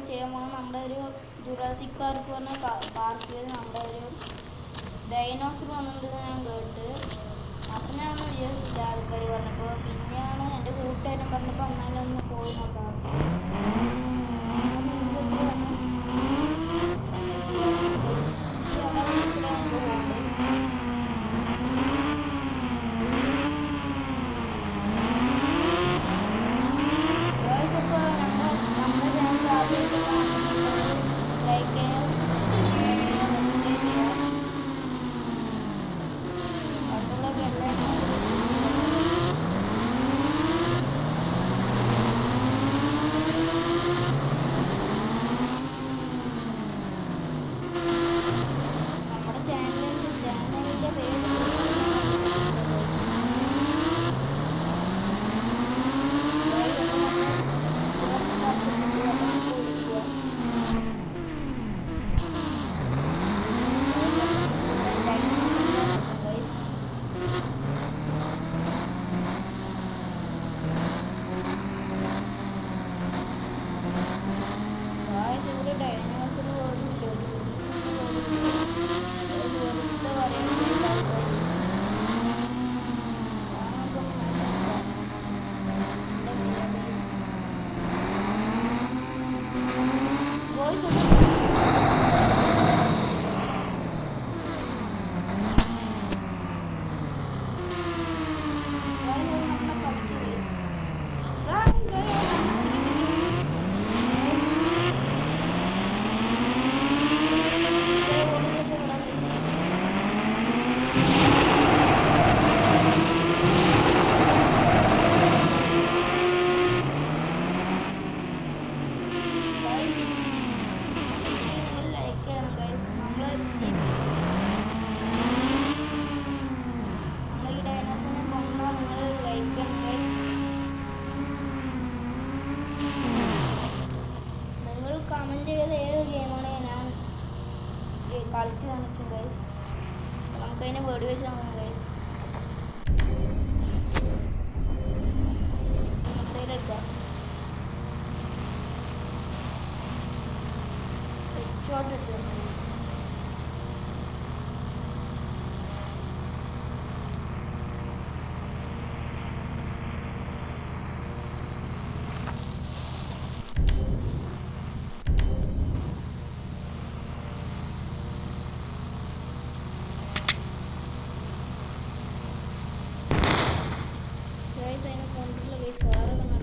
ചെയ്യാൻ പോകുന്നത് നമ്മുടെ ഒരു ജുറാസിക് പാർക്ക് പറഞ്ഞ പാർക്കിൽ നമ്മുടെ ഒരു ഡൈനോസർ വന്നിട്ടുണ്ടെന്ന് ഞാൻ കേട്ട്. അപ്പം ഞാനൊന്നും വിചാരിച്ചില്ല ആൾക്കാർ പറഞ്ഞപ്പോൾ. പിന്നെയാണ് എൻ്റെ കൂട്ടുകാരൻ പറഞ്ഞപ്പോൾ അന്നാലൊന്ന് പോയി നോക്കാം. കളിച്ച് കാണിക്കും ഗൈസ്. നമുക്കതിനെ വേർഡ് വെച്ച് നോക്കാം ഗൈസ്. മെസ്സേജ് എടുക്കാം. ഹെഡ്ഷോട്ട് അടിച്ചു ഗൈസ്. അതിനെ കൊണ്ടിട്ടുള്ള ഗൈസ് വേറെ